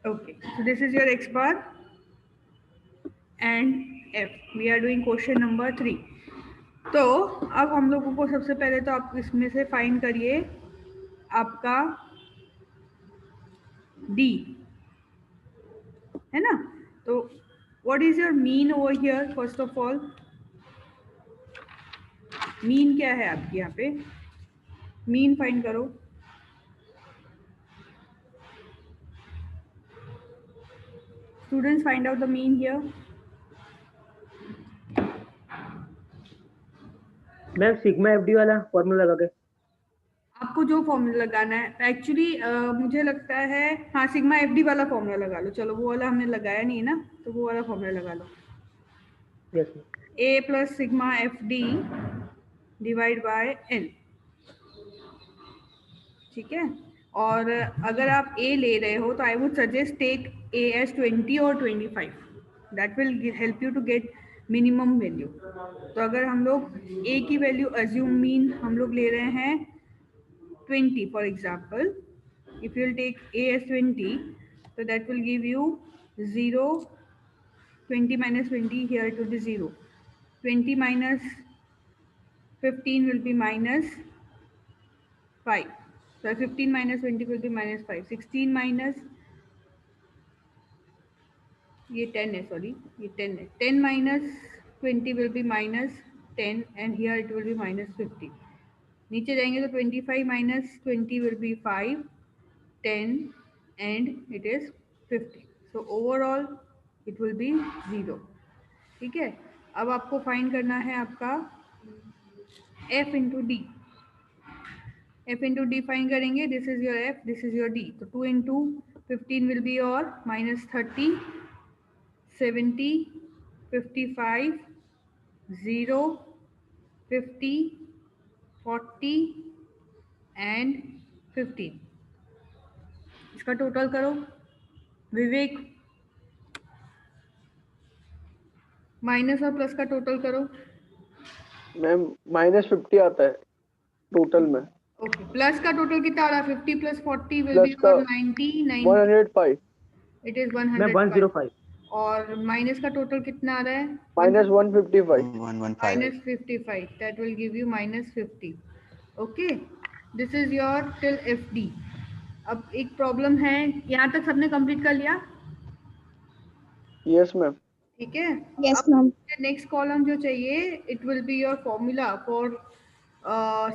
Okay, so this is your x bar and f. We are doing question number 3. तो अब हम लोगों को सबसे पहले तो आप इसमें से फाइंड करिए आपका d, है ना? तो what is your mean over here? First of all mean क्या है आपकी यहाँ पे? मीन फाइंड करो. Students, find out the mean here. Ma'am sigma FD वाला फॉर्मूला लगा के. आपको जो फॉर्मूला लगाना है एक्चुअली मुझे लगता है, हाँ सिग्मा एफ डी वाला फॉर्मूला लगा लो. चलो वो वाला हमने लगाया नहीं है ना, तो वो वाला फॉर्मूला लगा लो. Yes A plus sigma F D divide by N. ठीक है. और अगर आप ए ले रहे हो तो I would suggest take a as 20 और 25. That will help you to get minimum value. तो अगर हम लोग ए की वैल्यू अज्यूम मीन हम लोग ले रहे हैं 20, for example, if you will take a as 20, so that will give you 0. 20 minus 20, here it will be 0. 20 minus 15 will be minus 5. So 15 minus 20 will be minus 5. 16 minus, ये 10 है, sorry, ये 10 है. 10 minus 20 will be minus 10 and here it will be minus 50. नीचे जाएंगे तो 25 minus 20 will be 5, 10 and it is 50. So overall it will be 0. ठीक है. अब आपको फाइंड करना है आपका f into d. f into d find करेंगे. This is your f, this is your d. तो 2 into 15 will be your minus 30, 70, 55, 0, 50, 40 and 15. इसका टोटल करो. विवेक, माइनस और प्लस का टोटल करो. मैम -50 आता है टोटल में. ओके. प्लस का टोटल कितना आ रहा है? 50 plus 40 will be 90. 105. It is ma'am 105. 105. और माइनस का टोटल कितना आ रहा है? -155. minus 55. that will give you minus 50. okay, this is your till fd. अब एक प्रॉब्लम है. यहाँ तक सबने कंप्लीट कर लिया? Yes ma'am. ठीक है. Yes, ma'am. नेक्स्ट कॉलम जो चाहिए, it will be your formula for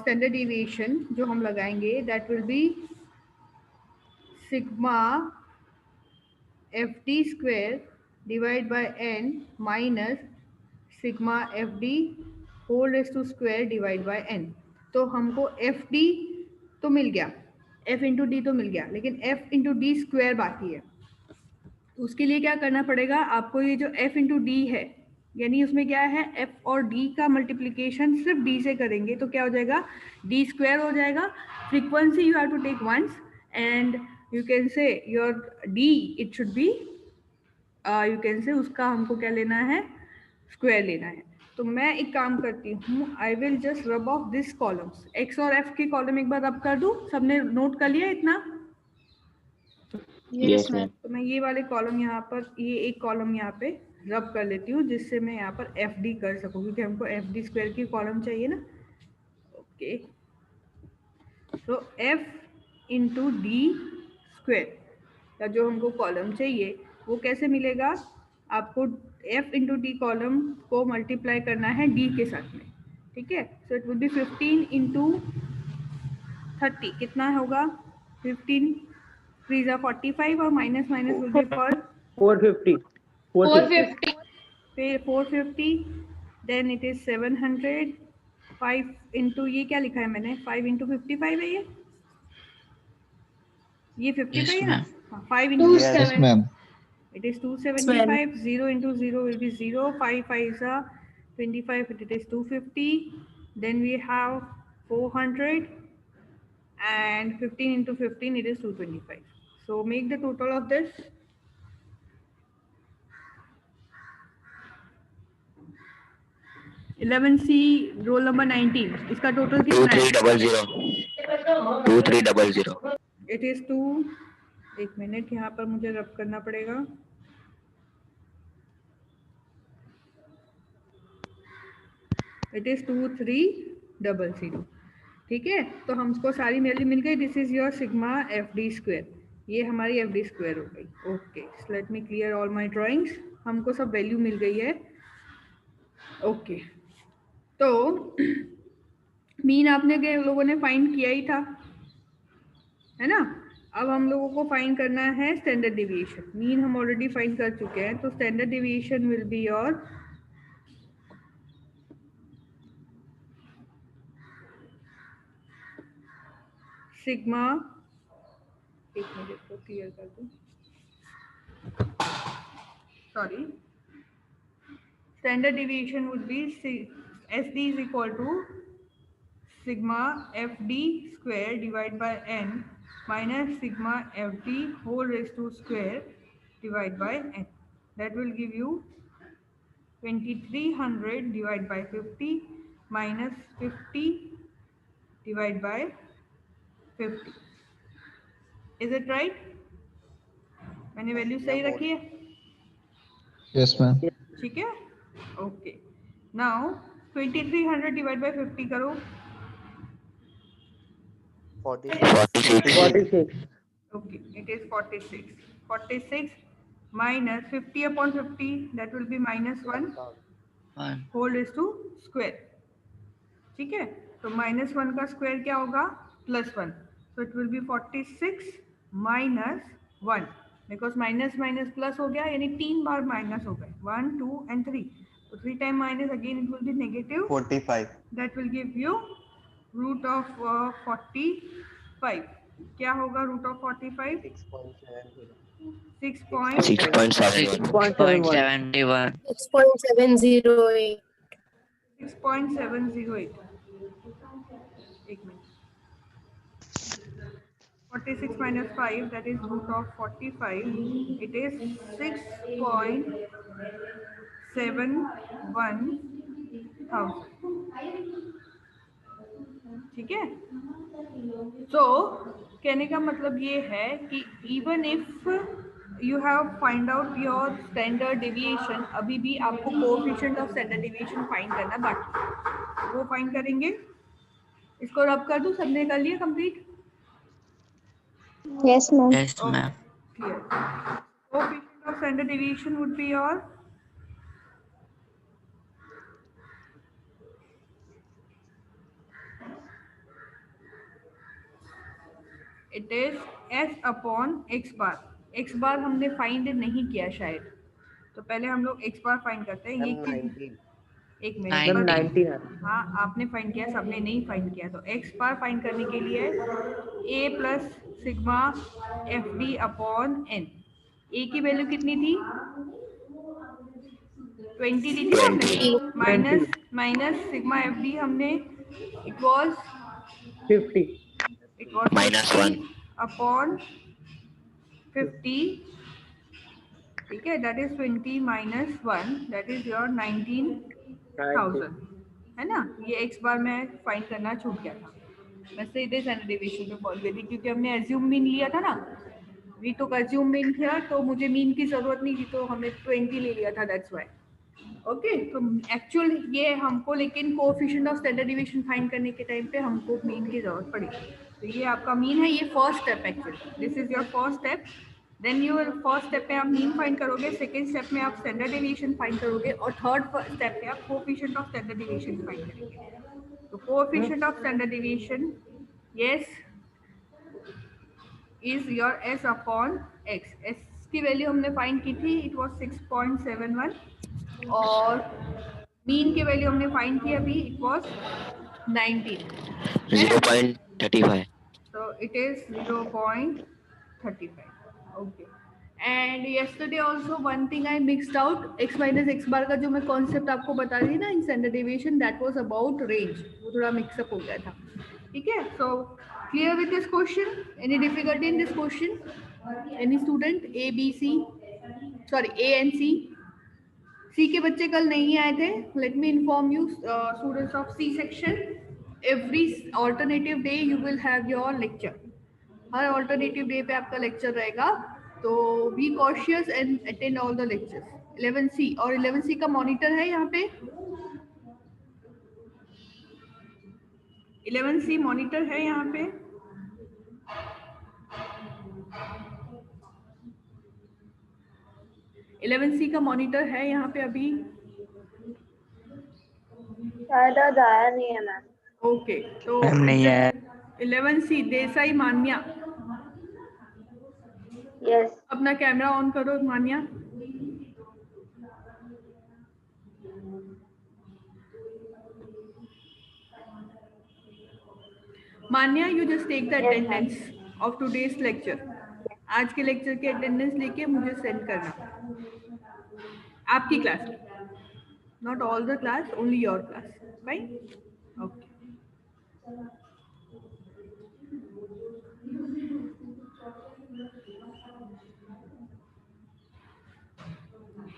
standard deviation जो हम लगाएंगे. That will be sigma F D square divide by N minus sigma F D whole raise to square divide by N. तो हमको F D तो मिल गया, F into D तो मिल गया, लेकिन एफ इंटू डी स्क्वेयर बाकी है. उसके लिए क्या करना पड़ेगा आपको? ये जो f इंटू डी है, यानी उसमें क्या है, f और d का मल्टीप्लीकेशन सिर्फ d से करेंगे तो क्या हो जाएगा? d स्क्वायर हो जाएगा. Frequency you have to take once and you can say your d it should be, you can say उसका हमको क्या लेना है? स्क्वायर लेना है. तो मैं एक काम करती हूँ, I will just rub off this columns. x और f के कॉलम एक बार रब कर दूँ. सबने नोट कर लिया इतना? Yes, ma'am. तो मैं ये वाले कॉलम यहाँ पर, ये एक कॉलम यहाँ पे रब कर लेती हूँ जिससे मैं यहाँ पर एफ डी कर सकूँ, क्योंकि हमको एफ डी स्क्वायर की कॉलम चाहिए ना. ओके. तो एफ इंटू डी स्क्वायर का जो हमको कॉलम चाहिए वो कैसे मिलेगा आपको? एफ इंटू डी कॉलम को मल्टीप्लाई करना है डी के साथ में. ठीक है. So it will B 15 into 30. कितना होगा? 15 3 are 45 और minus minus will be for 450. 450. फिर 450. Then it is 700. 5 इंटू, ये क्या लिखा है मैंने? 5 इंटू 55 है ये 55 है ना? हाँ, 5 into 7. It is 275. 0 into 0 will be 0. 5 5 are 25. It is 250. Then we have 400 and 15 into 15 it is 225. So make the total of this. C roll number 19. इसका total कितना है? 2300. 2300. It is 2. एक मिनट, यहाँ पर मुझे रब करना पड़ेगा। It is 2300। ठीक है, तो हमको सारी वैल्यू मिल गई। This is your sigma F D square, ये हमारी एफ डी स्क्वायर हो गई। Okay, let me clear all my drawings. हमको सब वैल्यू मिल गई है। ओके, तो मीन आपने लोगों ने फाइंड किया ही था, है ना। अब हम लोगों को फाइंड करना है स्टैंडर्ड डिविएशन। मीन हम ऑलरेडी फाइंड कर चुके हैं, तो standard deviation will be your sigma, एक मिनट इसको क्लियर कर दूं, sorry, standard deviation would be S D is equal to sigma F D square divide by N minus sigma F D whole raise to square divide by N. That will give you 2300 divide by 50 minus 50 divide by 50। Is it right? मैंने value सही रखी है? Yes ma'am. ठीक है, okay. Now 2300 divide by 50 करो। 46. Okay, it is 46. 46 minus 50 upon 50, that will be minus 1 whole raised to square. ठीक है, तो minus 1 का square क्या होगा? plus 1. So it will be 46 minus 1, because minus minus plus हो गया, यानी 3 बार minus हो गए, 1, 2 and 3. So 3 times minus, again it will be negative 45. That will give you root of 45. क्या होगा root of 45? 6.71. 6.71. 6.708. 6.708. एक minute, 46 minus 5, that is root of 45. It is 6.71,000. ठीक है, तो कहने का मतलब ये है कि even if you have find out your standard deviation, अभी भी आपको coefficient of standard deviation find करना बाकी, वो फाइंड करेंगे। इसको रब कर दूं, सबने कर लिया complete? Yes, ma'am. Yes, ma'am. Clear. Coefficient of standard deviation would be your it is s upon x bar. x bar हमने फाइंड नहीं किया शायद, तो पहले हम लोग x bar फाइंड करते हैं। ये एक मिनट, 19. हाँ आपने फाइंड किया, सबने नहीं फाइंड किया। तो x बार फाइंड करने के लिए a plus sigma F D upon N. a की वैल्यू कितनी थी? 20 दी थी हमने, माइनस सिग्मा एफ डी हमने, इट वाज 50. -1 अपॉन 50। ठीक है, that is 20 minus 1, that is your 19,000, है ना। ये x बार में फाइंड करना छूट गया था, मैं सीधे स्टैंडर्ड डिविएशन पे पहुंच गई थी, क्योंकि हमने एज्यूम मीन लिया था ना। वी तो एज्यूम मीन था, तो मुझे मीन की जरूरत नहीं थी, तो हमने 20 ले लिया था, दैट्स व्हाई। ओके, तो एक्चुअल ये हमको, लेकिन coefficient of standard deviation find करने के टाइम पे हमको मीन की जरूरत पड़ी। तो ये आपका मीन है, ये first step actually, this is your first step. Then you first step पे आप मीन फाइंड करोगे, सेकेंड स्टेप में आप स्टैंडर्ड डिविएशन फाइंड करोगे, और थर्ड स्टेप पे आप coefficient of standard deviation find करेंगे। तो coefficient of standard deviation yes is your s upon x। s की वैल्यू हमने फाइंड की थी, इट वाज 6.71, और मीन की वैल्यू हमने फाइंड की अभी, it was 19, 0.35. so it is 0.35. okay, and yesterday also one thing I mixed out, x minus x bar का जो मैं कॉन्सेप्ट आपको बता रही थी ना in standard deviation, that was about range, वो थोड़ा मिक्सअप हो गया था। ठीक है, so clear with this question? Any difficulty in this question? Any student? A B C, sorry A and C. C के बच्चे कल नहीं आए थे, let me inform you students of C section, every alternative day you will have your lecture, हर alternative day पे आपका lecture रहेगा, तो be cautious and attend all the lectures. 11C और 11C का मॉनिटर है यहाँ पे, 11C मॉनिटर है यहाँ पे। इलेवन सी का मॉनिटर है यहाँ पे अभी। शायद आज आया नहीं है मैम। ओके, तो मैम नहीं है। 11C Desai Manya, yes. अपना कैमरा ऑन करो Manya. Manya, you just take the Yes, ma'am. Attendance of today's lecture. आज के लेक्चर की अटेंडेंस लेके मुझे सेंड करना, आपकी क्लास की, not all the class, only your class, fine. Okay,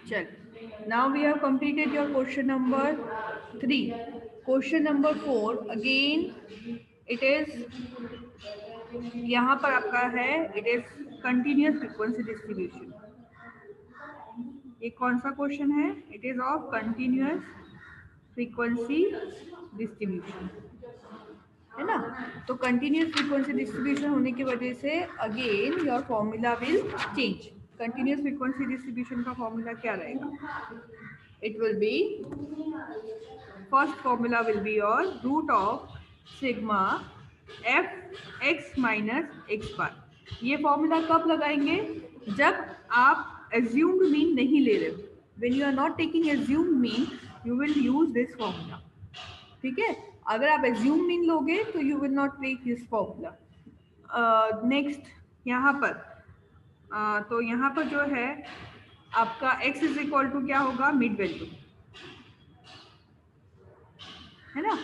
चल, now we have completed your question number 3. Question number 4 again it is, यहाँ पर आपका है it is continuous frequency distribution। ये कौन सा क्वेश्चन है? It is of continuous frequency distribution, है ना? तो continuous frequency distribution होने की वजह से again your formula will change। continuous frequency distribution का formula क्या रहेगा? It will be, first formula will be your root of sigma f x minus x bar। ये फॉर्मूला कब लगाएंगे? जब आप assumed mean नहीं ले रहे हो। When you are not taking assumed mean, you will use this formula। ठीक है, अगर आप assumed mean लोगे तो you will not take this formula। Next यहाँ पर तो यहाँ पर जो है आपका x इज इक्वल टू क्या होगा? मिड वैल्यू, है ना?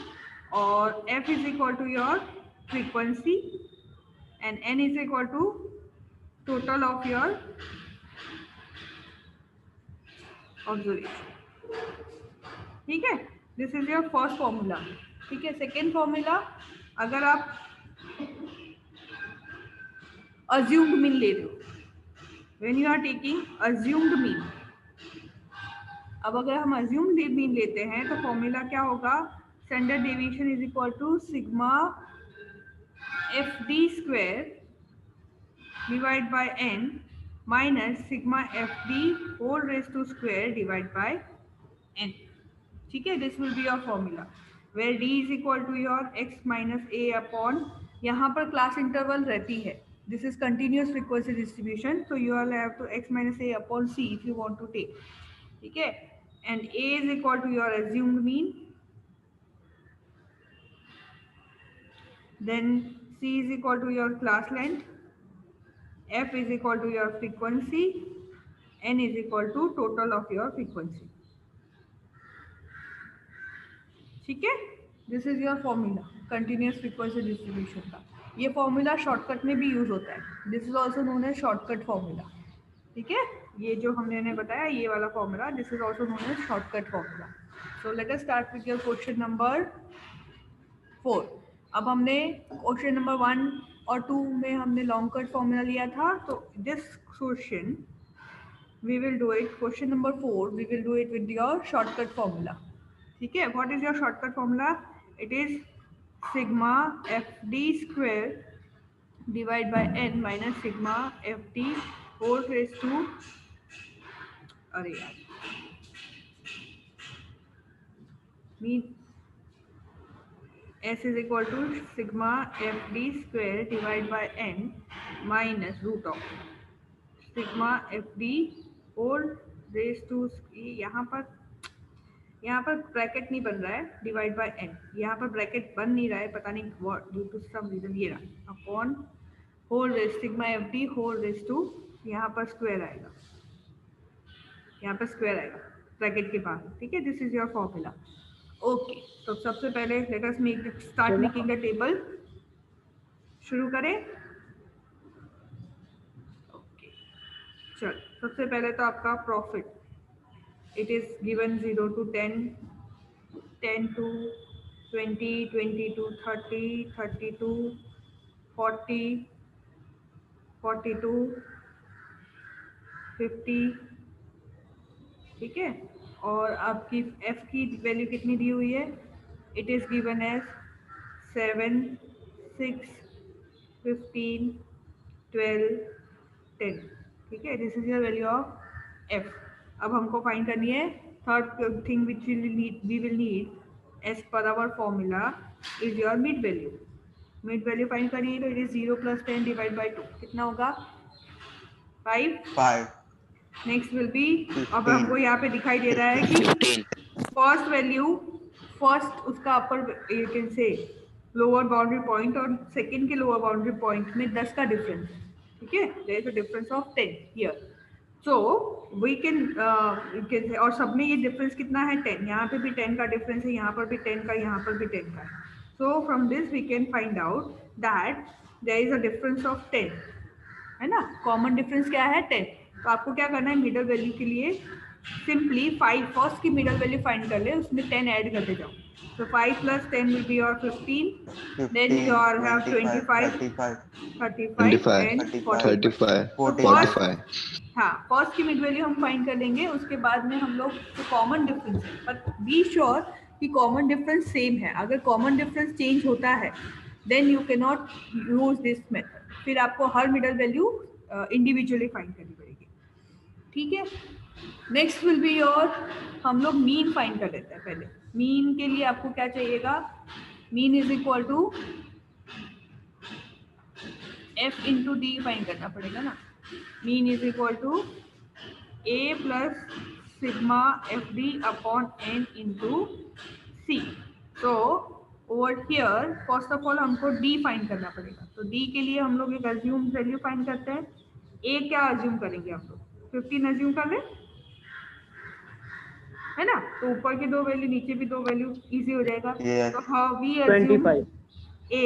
और f is equal to your frequency and n is equal to total of your observation. ठीक है, this is your first formula. ठीक है, सेकेंड फॉर्मूला, अगर आप assumed mean ले रहे हो, when you are taking assumed mean, अब अगर हम assumed mean लेते हैं तो फॉर्मूला क्या होगा? Standard deviation is equal to sigma F D square divide by n minus sigma F D whole raise to square divide by n। ठीक है, this will be your formula where d is equal to your x minus a upon, यहाँ पर class interval रहती है, this is continuous frequency distribution, so you all have to x minus a upon c if you want to take। ठीक है, and a is equal to your assumed mean, then c is equal to your class length, f is equal to your frequency, n is equal to total of your frequency। ठीक है, this is your formula continuous frequency distribution का। ये formula shortcut में भी use होता है, this is also known as shortcut formula. ठीक है, ये जो हमने बताया ये वाला formula, this is also known as shortcut formula. So let us start with your question number 4। अब हमने क्वेश्चन नंबर 1 और 2 में हमने लॉन्ग कट फॉर्मूला लिया था, तो this question we will do it, question number 4 we will do it with your shortcut formula. ठीक है, what is your shortcut formula? It is sigma F D square divide by n minus sigma F D whole raise to, अरे यार mean s is equal to sigma F D square divide by n minus root of sigma F D whole raise to, यहाँ पर bracket नहीं बन रहा है, divide by n, यहाँ पर ब्रैकेट बन नहीं रहा है, पता नहीं what, due to some reason, ये रहा upon whole raise sigma F D whole raise to, यहाँ पर स्क्वायर आएगा, यहाँ पर स्क्वायर आएगा ब्रैकेट के बाद। ठीक है, this is your formula. Okay, तो सबसे पहले late us start making the table. शुरू करें? ओके, चल, सबसे पहले तो आपका profit, it is given 0 to 10, 10 to 20, 20 to 30, 30 to 40, 42, 50, ठीक है। और आपकी f की वैल्यू कितनी दी हुई है? इट इज़ गिवन एज 7, 6, 15, 12, 10, ठीक है। This is your value of f। अब हमको फाइंड करनी है third thing which we will need as per our formula is your mid value. Mid value find करनी है तो इट इज 0 + 10 डिवाइड बाई 2, कितना होगा? 5। 5. नेक्स्ट विल बी, अब 15. हमको यहाँ पे दिखाई दे रहा है कि 15. फर्स्ट वैल्यू, फर्स्ट उसका upper you can say lower boundary point और सेकंड के लोअर बाउंड्री पॉइंट में 10 का डिफरेंस, ठीक है। There is a difference of 10 here, so we can say, और सब में ये डिफरेंस कितना है? 10। यहाँ पे भी 10 का डिफरेंस है, यहाँ पर भी 10 का, यहाँ पर भी 10 का है। So from this we can find out that there is a difference of 10, है ना। कॉमन डिफरेंस क्या है? 10। तो आपको क्या करना है मिडल वैल्यू के लिए? सिंपली 5 फर्स्ट की मिडल वैल्यू फाइंड कर ले, उसमें 10 ऐड करते जाओ। तो 5 + 10 will be your 15, then you have 25, 35 and 35, 45. हाँ, फर्स्ट की मिड वैल्यू हम फाइंड कर लेंगे, उसके बाद में हम लोग जो कॉमन डिफरेंस है, बट बी श्योर कि कॉमन डिफरेंस सेम है। अगर कॉमन डिफरेंस चेंज होता है then you can not use this method, फिर आपको हर मिडल वैल्यू इंडिविजुअली फाइंड करनी पड़ेगी, ठीक है। नेक्स्ट विल बी योर, हम लोग मीन फाइंड कर लेते हैं पहले। मीन के लिए आपको क्या चाहिएगा? Mean is equal to f into D find करना पड़ेगा ना। Mean is equal to a plus sigma F D upon N into C. तो over here first of all हमको d फाइंड करना पड़ेगा। तो d के लिए हम लोग एक अज्यूम वैल्यू फाइंड करते हैं। a क्या अज्यूम करेंगे हम लोग? 15 अज्यूम कर लें, है ना। तो ऊपर की दो वैल्यू, नीचे भी दो वैल्यू, इजी हो जाएगा। Yes. तो how we assume 25, a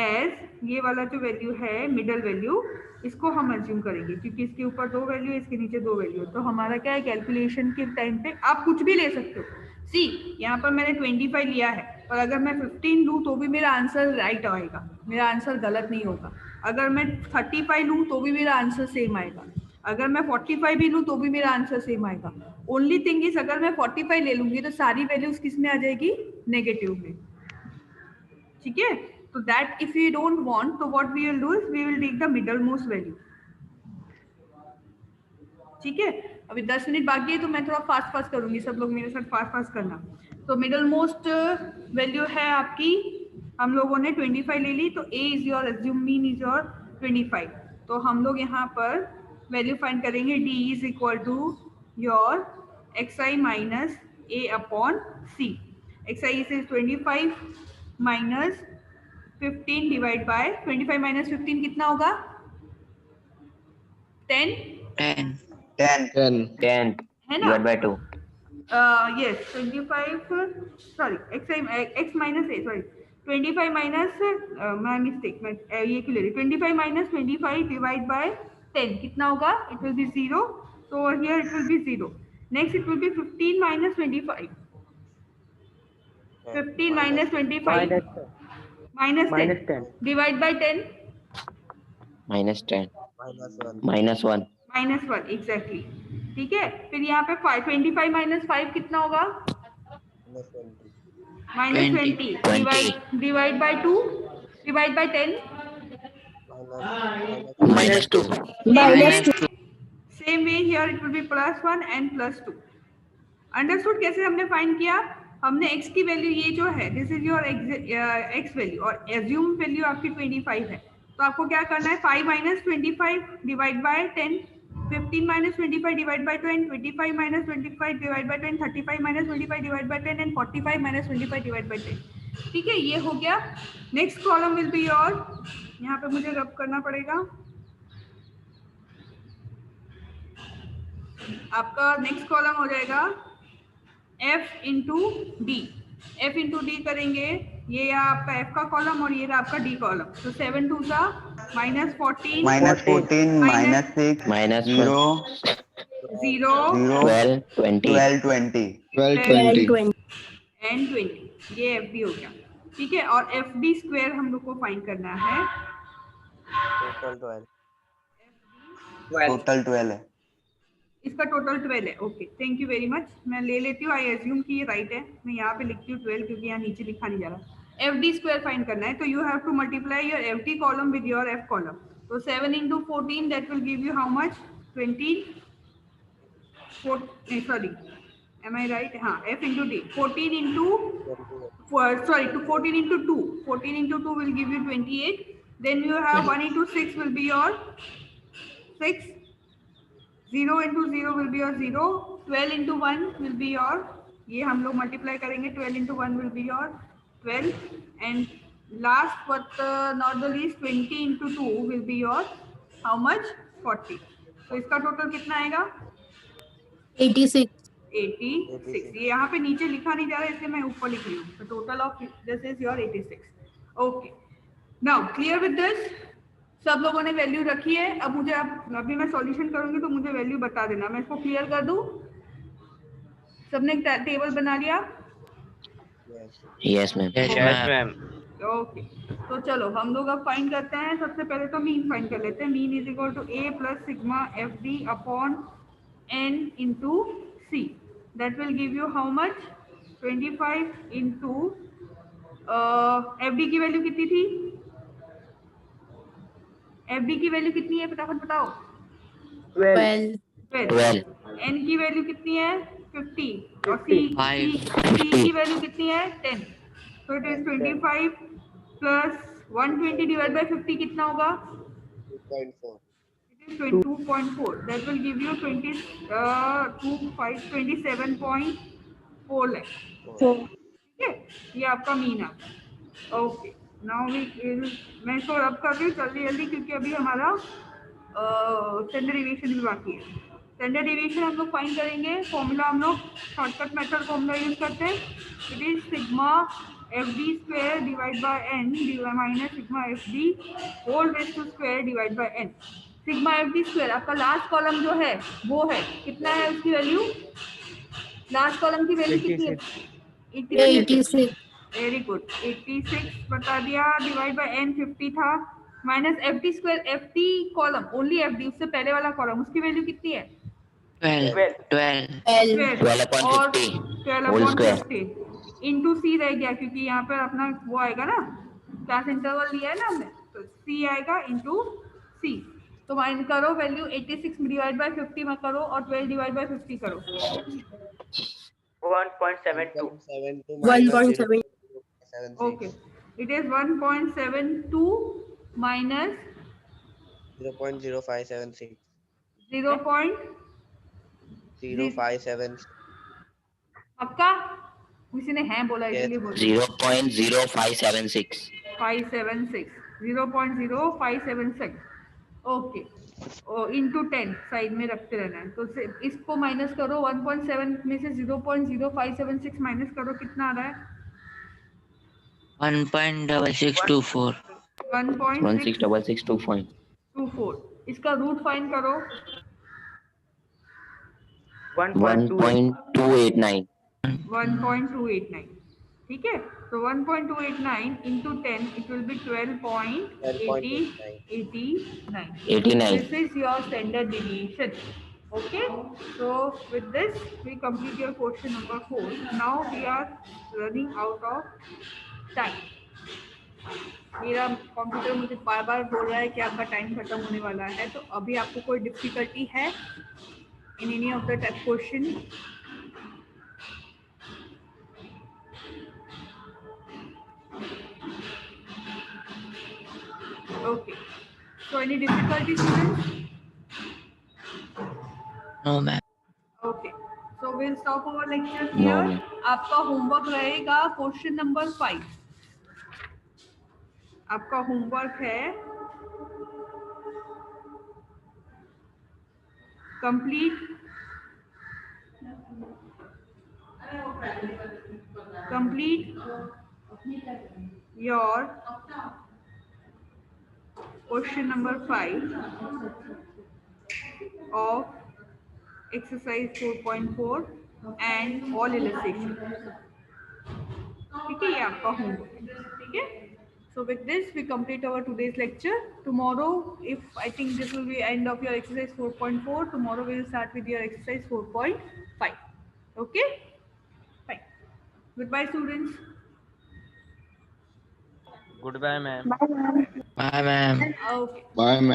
as ये वाला जो वैल्यू है मिडल वैल्यू, इसको हम अज्यूम करेंगे क्योंकि इसके ऊपर दो वैल्यू है, इसके नीचे दो वैल्यू। तो हमारा क्या है, कैलकुलेशन के टाइम पे आप कुछ भी ले सकते हो। सी यहाँ पर मैंने 25 लिया है, और अगर मैं 15 लूँ तो भी मेरा आंसर राइट आएगा, मेरा आंसर गलत नहीं होगा। अगर मैं 35 लूँ तो भी मेरा आंसर सेम आएगा, अगर मैं 45 भी लूँ तो भी मेरा आंसर सेम आएगा। ओनली थिंग इज अगर मैं 45 ले लूंगी तो सारी वैल्यूज किस में आ जाएगी? नेगेटिव में, ठीक है। तो that if you don't want, तो what we will do is we will take the middle most value, ठीक है। अभी 10 मिनट बाकी है तो मैं थोड़ा फास्ट करूंगी, सब लोग मेरे साथ फास्ट करना। तो मिडल मोस्ट वैल्यू है आपकी, हम लोगों ने 25 ले ली, तो a is your assume mean is your 25। तो हम लोग यहाँ पर वैल्यू फाइंड करेंगे, d is equal to your xi minus a upon c। xi is 25 minus 15 divide by 25 minus 15 कितना होगा? 10 10. 10. 10 है ना। divided by 2. yes 25 sorry x minus a sorry 25 minus my mistake, मैं ये क्यों ले रही? 25 minus 25 divide by 10 कितना होगा? it will be 0, so over here it will be 0. next it will be 15 minus 25, 15 minus 25 minus 10 divide by 10 minus 10. minus 1. minus 1 exactly, ठीक है। फिर यहाँ पे 25 minus 5 कितना होगा? minus 20 divide by 2 divide by 10 minus 2. same way here it will be plus 1 and plus 2. Understood? कैसे हमने find किया? हमने x की वैल्यू ये जो है this is your x value, और एज्यूम वैल्यू आपकी 25 है। तो आपको क्या करना है? 5 minus 25 divide by 10, 15 minus 25 divide by 10, 25 minus 25 divide by 10, 35 minus 25 divide by 10 and 45 minus 25 divide by 10, ठीक है। ये हो गया। Next column will be your, यहाँ पे मुझे रब करना पड़ेगा, आपका नेक्स्ट कॉलम हो जाएगा f into D. f into D करेंगे, ये आपका f का कॉलम और ये आपका d कॉलम। तो 7 2 सा -14 minus 14 minus 6 minus 0 0 12 20 12 20 12 20 एंड 20, ये एफ डी हो गया, ठीक है। और एफ डी स्क्वायर हम लोग को फाइंड करना है। टोटल 12 है। इसका टोटल 12 है। Okay, thank you very much. मैं ले लेती हूँ, आई एज्यूम कि ये राइट है। मैं यहाँ पे लिखती हूँ 12 क्योंकि यहाँ नीचे लिखा नहीं जा रहा। एफ डी स्क्वायर फाइंड करना है, तो you have to multiply your F D column with your F column. तो 7 into 14 that will give you how much? 20 sorry, am I right? हाँ, f into d 14 into sorry to 14 into 2, 14 into 2 will give you 28. Then you have 1 into 6 will be your 6, 0 into 0 will be your 0, 12 into 1 will be your, ये हम लोग multiply करेंगे, 12 into 1 will be your 12, and last but not the least 20 into 2 will be your how much? 40. तो इसका total कितना आएगा? 86. 86। ये यहाँ पे नीचे लिखा नहीं जा रहा है इसलिए मैं ऊपर लिख रही हूँ। Total of this is your 86। Okay, now clear with this? सब लोगों ने वैल्यू रखी है। अब मुझे अभी मैं सॉल्यूशन करूंगी तो मुझे वैल्यू बता देना। मैं इसको क्लियर कर दूं? सबने टेबल बना लिया? Yes, ma'am. Yes, ma'am. Okay, तो चलो हम लोग अब फाइंड करते हैं। सबसे पहले तो मीन फाइंड कर लेते हैं। Mean is equal to A plus sigma F D upon n into c. That will give you how much? 25 into fd की वैल्यू कितनी थी? fd की वैल्यू कितनी है फटाफट बताओ? 12. n की वैल्यू कितनी है? 50 और c की वैल्यू कितनी है? 10। So it is 25 plus 120 divided by 50 कितना होगा? 2.4. It is 22.4. That will give you 27.4 lakh. ठीक है, ये आपका मीन है। ओके, नाउ मैं इसको रब कर रही हूँ जल्दी जल्दी क्योंकि अभी हमारा स्टैंडर्ड डेविएशन भी बाकी है। स्टैंडर्ड डेविएशन हम लोग फाइंड करेंगे। फॉर्मूला हम लोग शॉर्टकट मेथड फॉर्मूला यूज करते हैं। It is sigma F D square divide by N minus sigma F D whole raise to square divide by N. Sigma F D square आपका last column जो है वो है कितना है? उसकी वैल्यू, लास्ट कॉलम की वैल्यू कितनी है? 86. वेरी गुड, 86 बता दिया। डिवाइड बाय एन 50 था, minus F D square, F D column only F D, उससे पहले वाला कॉलम, उसकी वैल्यू कितनी है? 12. 12.50 whole square. 12.50 इंटू सी रह गया क्योंकि यहाँ पर अपना वो आएगा ना, क्लास इंटरवल लिया है ना हमने, तो सी आएगा इंटू सी। तो माइंड करो वैल्यू 86 डिवाइड बाय 50 में करो और 12 डिवाइड बाय 50 करो। 1.72. 1.7. Okay, it is 1.72 minus 0.0576. 0.0576। पक्का? किसी ने हैं बोला इसलिए बोल 0.0576. 576, 0.0576। ओके, इंटू 10 साइड में रखते रहना है। तो इसको माइनस करो, 1.7 में से 0.0576 माइनस करो, कितना आ रहा है? 1.6624. 1.6624। इसका रूट फाइंड करो। 1.289. 1.289, ठीक है। तो 1.289 into 10 it will be 12.89. 89. This is your standard deviation. Okay, so with this we complete your question number 4. Now we are running out of time. मेरा कंप्यूटर मुझे बार बार बोल रहा है कि आपका टाइम खत्म होने वाला है। तो अभी आपको कोई डिफिकल्टी है in any of the question? Okay, so any difficulty students? No, ma'am. Okay, so we'll stop our lecture No, here. ma'am. आपका होमवर्क रहेगा क्वेश्चन नंबर 5। आपका होमवर्क है complete your question number 5 of exercise 4.4 and all illustration। ठीक है, ये आपका homework है। ठीक है, So with this, we complete our today's lecture. Tomorrow, if I think this will be end of your exercise 4.4, tomorrow we will start with your exercise 4.5. Okay? Fine. Goodbye, students. Goodbye, ma'am. Bye, ma'am. Bye, ma'am. Okay. Bye, ma'am.